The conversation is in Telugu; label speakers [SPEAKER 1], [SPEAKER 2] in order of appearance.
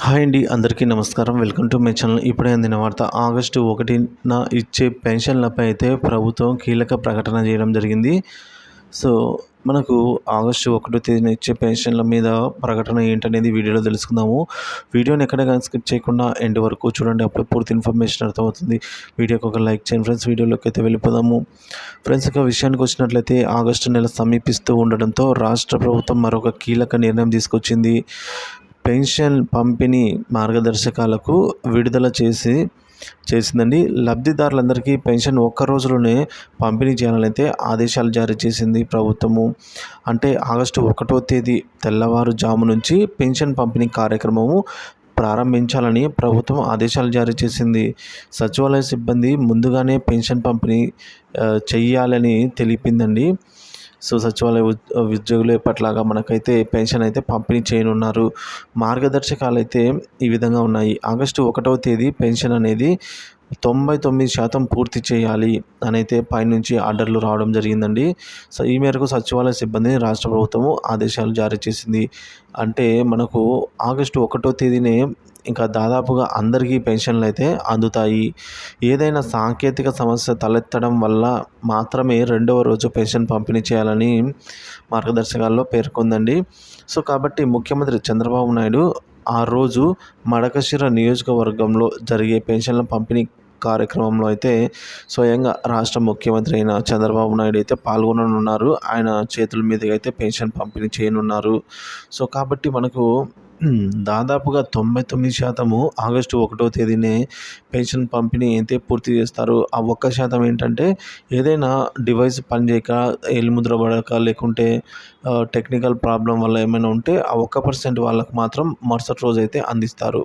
[SPEAKER 1] హాయ్ అండి, అందరికీ నమస్కారం. Welcome to my channel. ఇప్పుడే అందిన వార్త. ఆగస్టు 1న ఇచ్చే పెన్షన్లపై అయితే ప్రభుత్వం కీలక ప్రకటన చేయడం జరిగింది. సో మనకు ఆగస్టు 1వ తేదీన ఇచ్చే పెన్షన్ల మీద ప్రకటన ఏంటనేది వీడియోలో తెలుసుకుందాము. వీడియోని ఎక్కడ కానీ స్కిప్ చేయకుండా ఎండ్ వరకు చూడండి, అప్పుడు పూర్తి ఇన్ఫర్మేషన్ అర్థమవుతుంది. వీడియోకి ఒక లైక్ చేయండి ఫ్రెండ్స్. వీడియోలోకి అయితే వెళ్ళిపోదాము ఫ్రెండ్స్. ఇక విషయానికి వచ్చినట్లయితే ఆగస్టు నెల సమీపిస్తూ ఉండడంతో రాష్ట్ర ప్రభుత్వం మరొక కీలక నిర్ణయం తీసుకొచ్చింది. పెన్షన్ పంపిణీ మార్గదర్శకాలకు విడుదల చేసిందండి. లబ్ధిదారులందరికీ పెన్షన్ ఒక్క రోజులోనే పంపిణీ చేయాలనైతే ఆదేశాలు జారీ చేసింది ప్రభుత్వము. అంటే ఆగస్టు 1వ తేదీ తెల్లవారుజాము నుంచి పెన్షన్ పంపిణీ కార్యక్రమము ప్రారంభించాలని ప్రభుత్వం ఆదేశాలు జారీ చేసింది. సచివాలయ సిబ్బంది ముందుగానే పెన్షన్ పంపిణీ చెయ్యాలని తెలిపిందండి. సో సచివాలయ ఉద్యోగులు ఎప్పట్లాగా మనకైతే పెన్షన్ అయితే పంపిణీ చేయనున్నారు. మార్గదర్శకాలు అయితే ఈ విధంగా ఉన్నాయి. ఆగస్టు 1వ తేదీ పెన్షన్ అనేది 99% పూర్తి చేయాలి అనైతే పైనుంచి ఆర్డర్లు రావడం జరిగిందండి. సో ఈ మేరకు సచివాలయ సిబ్బందిని రాష్ట్ర ప్రభుత్వము ఆదేశాలు జారీ చేసింది. అంటే మనకు ఆగస్టు 1వ తేదీనే ఇంకా దాదాపుగా అందరికీ పెన్షన్లు అయితే అందుతాయి. ఏదైనా సాంకేతిక సమస్య తలెత్తడం వల్ల మాత్రమే రెండవ రోజు పెన్షన్ పంపిణీ చేయాలని మార్గదర్శకాల్లో పేర్కొందండి. సో కాబట్టి ముఖ్యమంత్రి చంద్రబాబు నాయుడు ఆ రోజు మడకశిర నియోజకవర్గంలో జరిగే పెన్షన్ల పంపిణీ కార్యక్రమంలో అయితే స్వయంగా రాష్ట్ర ముఖ్యమంత్రి అయిన చంద్రబాబు నాయుడు అయితే పాల్గొననున్నారు. ఆయన చేతుల మీదుగా అయితే పెన్షన్ పంపిణీ చేయనున్నారు. సో కాబట్టి మనకు దాదాపుగా 99% ఆగస్టు 1వ తేదీనే పెన్షన్ పంపిణీ అయితే పూర్తి చేస్తారు. ఆ 1% ఏంటంటే ఏదైనా డివైస్ పనిచేయక, ఏలిముద్ర పడక, లేకుంటే టెక్నికల్ ప్రాబ్లం వల్ల ఏమైనా ఉంటే ఆ 1% వాళ్ళకు మాత్రం మరుసటి రోజు అయితే అందిస్తారు.